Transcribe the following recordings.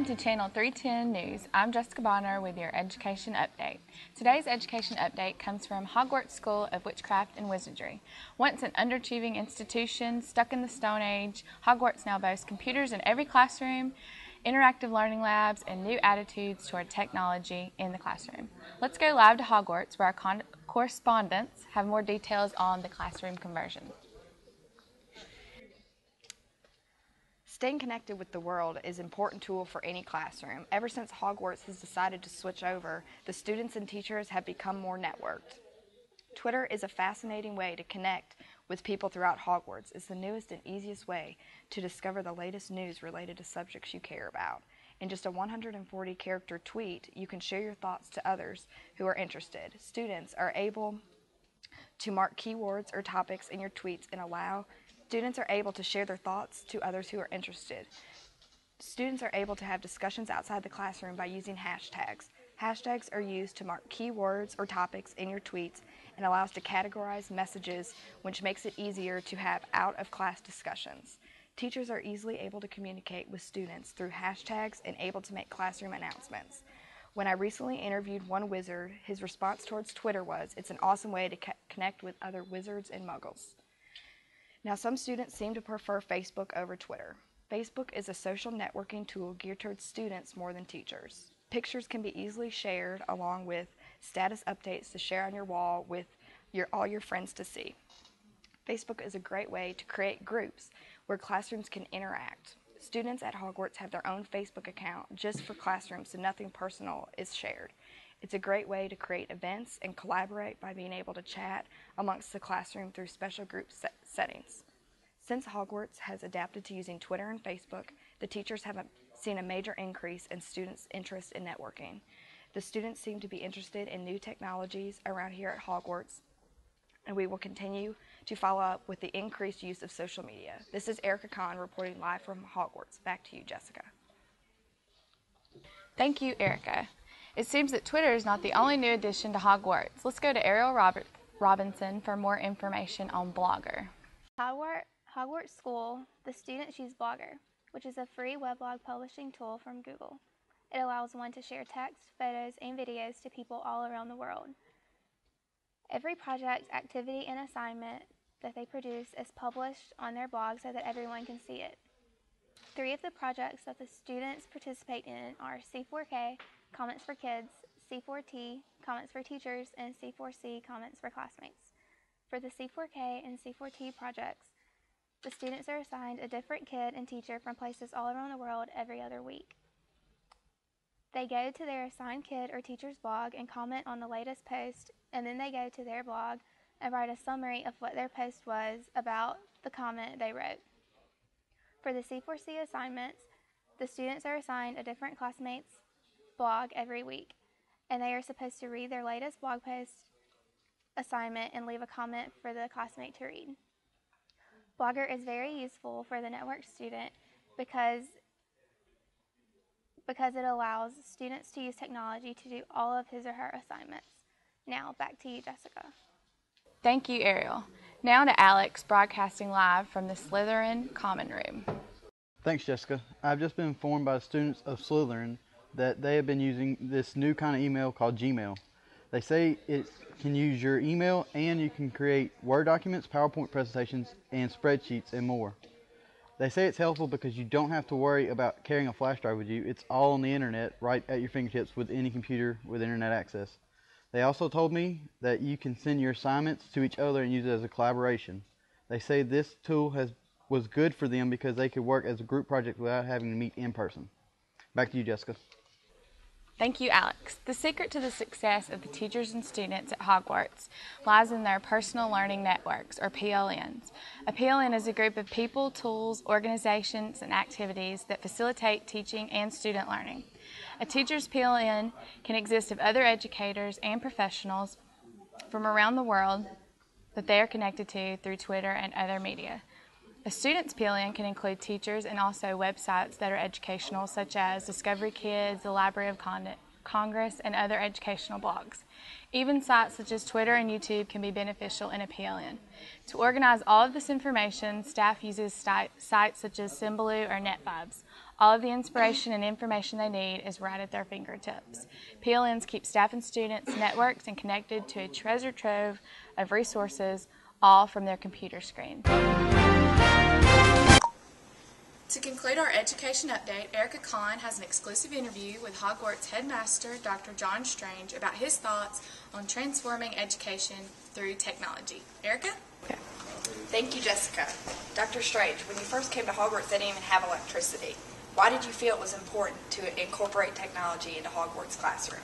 Welcome to Channel 310 News. I'm Jessica Bonner with your Education Update. Today's Education Update comes from Hogwarts School of Witchcraft and Wizardry. Once an underachieving institution stuck in the Stone Age, Hogwarts now boasts computers in every classroom, interactive learning labs, and new attitudes toward technology in the classroom. Let's go live to Hogwarts where our correspondents have more details on the classroom conversion. Staying connected with the world is an important tool for any classroom. Ever since Hogwarts has decided to switch over, the students and teachers have become more networked. Twitter is a fascinating way to connect with people throughout Hogwarts. It's the newest and easiest way to discover the latest news related to subjects you care about. In just a 140-character tweet, you can share your thoughts to others who are interested. Students are able to mark keywords or topics in your tweets and Students are able to share their thoughts to others who are interested. Students are able to have discussions outside the classroom by using hashtags. Hashtags are used to mark keywords or topics in your tweets and allow us to categorize messages, which makes it easier to have out-of-class discussions. Teachers are easily able to communicate with students through hashtags and able to make classroom announcements. When I recently interviewed one wizard, his response towards Twitter was, "It's an awesome way to connect with other wizards and muggles." Now, some students seem to prefer Facebook over Twitter. Facebook is a social networking tool geared towards students more than teachers. Pictures can be easily shared along with status updates to share on your wall with all your friends to see. Facebook is a great way to create groups where classrooms can interact. Students at Hogwarts have their own Facebook account just for classrooms, so nothing personal is shared. It's a great way to create events and collaborate by being able to chat amongst the classroom through special group settings. Since Hogwarts has adapted to using Twitter and Facebook, the teachers have seen a major increase in students' interest in networking. The students seem to be interested in new technologies around here at Hogwarts, and we will continue to follow up with the increased use of social media. This is Erica Kahn reporting live from Hogwarts. Back to you, Jessica. Thank you, Erica. It seems that Twitter is not the only new addition to Hogwarts. Let's go to Ariel Robinson for more information on Blogger. Hogwarts School, the students use Blogger, which is a free weblog publishing tool from Google. It allows one to share text, photos, and videos to people all around the world. Every project, activity, and assignment that they produce is published on their blog so that everyone can see it. 3 of the projects that the students participate in are C4K, Comments for Kids, C4T, Comments for Teachers, and C4C, Comments for Classmates. For the C4K and C4T projects, the students are assigned a different kid and teacher from places all around the world every other week. They go to their assigned kid or teacher's blog and comment on the latest post, and then they go to their blog and write a summary of what their post was about the comment they wrote. For the C4C assignments, the students are assigned a different classmate's blog every week, and they are supposed to read their latest blog post assignment and leave a comment for the classmate to read. Blogger is very useful for the network student because it allows students to use technology to do all of his or her assignments. Now, back to you, Jessica. Thank you, Ariel. Now to Alex, broadcasting live from the Slytherin Common Room. Thanks, Jessica. I've just been informed by the students of Slytherin that they have been using this new kind of email called Gmail. They say it can use your email and you can create Word documents, PowerPoint presentations, and spreadsheets and more. They say it's helpful because you don't have to worry about carrying a flash drive with you. It's all on the internet right at your fingertips with any computer with internet access. They also told me that you can send your assignments to each other and use it as a collaboration. They say this tool was good for them because they could work as a group project without having to meet in person. Back to you, Jessica. Thank you, Alex. The secret to the success of the teachers and students at Hogwarts lies in their personal learning networks, or PLNs. A PLN is a group of people, tools, organizations, and activities that facilitate teaching and student learning. A teacher's PLN can exist of other educators and professionals from around the world that they are connected to through Twitter and other media. A student's PLN can include teachers and also websites that are educational, such as Discovery Kids, the Library of Congress, and other educational blogs. Even sites such as Twitter and YouTube can be beneficial in a PLN. To organize all of this information, staff uses sites such as Symbaloo or NetVibes. All of the inspiration and information they need is right at their fingertips. PLNs keep staff and students networked and connected to a treasure trove of resources, all from their computer screen. To conclude our education update, Erica Kahn has an exclusive interview with Hogwarts headmaster Dr. John Strange about his thoughts on transforming education through technology. Erica? Okay. Thank you, Jessica. Dr. Strange, when you first came to Hogwarts, they didn't even have electricity. Why did you feel it was important to incorporate technology into Hogwarts classroom?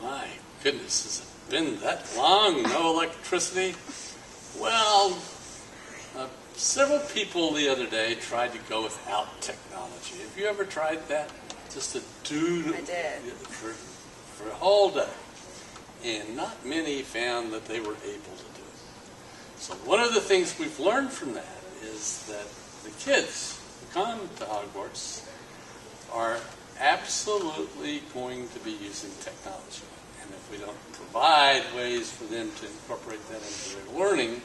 My goodness, has it been that long? No electricity? Well, several people the other day tried to go without technology. Have you ever tried that? Just to do I did. For a whole day. And not many found that they were able to do it. So one of the things we've learned from that is that the kids who come to Hogwarts are absolutely going to be using technology. And if we don't provide ways for them to incorporate that into their learning,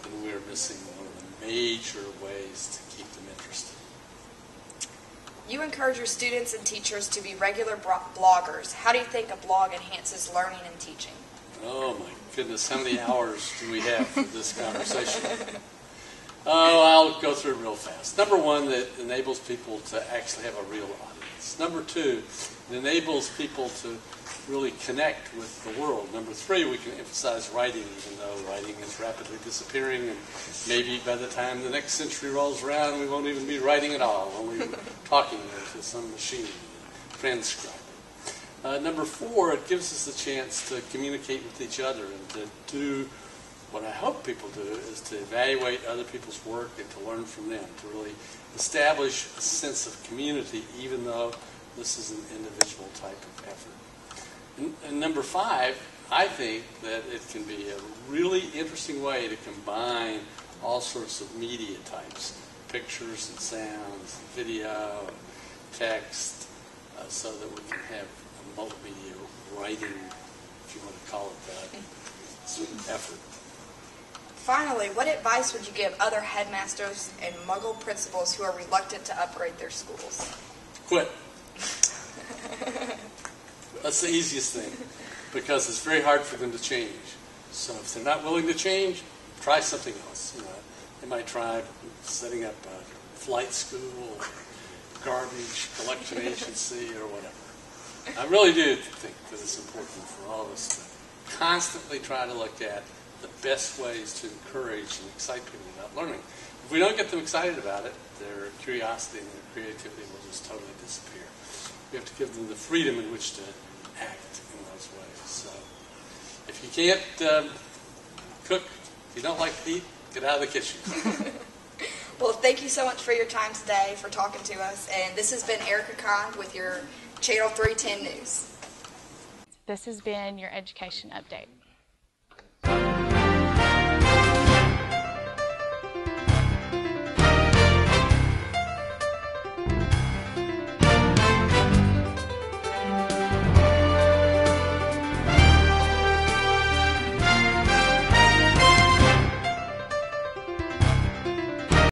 then we're missing one of the major ways to keep them interested. You encourage your students and teachers to be regular bloggers. How do you think a blog enhances learning and teaching? Oh my goodness, how many hours do we have for this conversation? Oh, I'll go through it real fast. Number one, that enables people to actually have a real audience. Number two, it enables people to really connect with the world. Number three, we can emphasize writing, even though writing is rapidly disappearing, and maybe by the time the next century rolls around, we won't even be writing at all, only talking to some machine, transcribing. Number four, it gives us a chance to communicate with each other and to do what I hope people do is to evaluate other people's work and to learn from them, to really establish a sense of community, even though this is an individual type of effort. And number five, I think that it can be a really interesting way to combine all sorts of media types, pictures and sounds, video, text, so that we can have a multimedia writing, if you want to call it that, sort of effort. Finally, what advice would you give other headmasters and Muggle principals who are reluctant to upgrade their schools? Quit. That's the easiest thing, because it's very hard for them to change. So if they're not willing to change, try something else. They might try setting up a flight school, garbage collection agency, or whatever. I really do think that it's important for all of us to constantly try to look at the best ways to encourage and excite people about learning. If we don't get them excited about it, their curiosity and their creativity will just totally disappear. We have to give them the freedom in which to act in those ways. So if you can't cook, if you don't like to eat, get out of the kitchen. Well, thank you so much for your time today, for talking to us. And this has been Erica Kahn with your Channel 310 News. This has been your Education Update.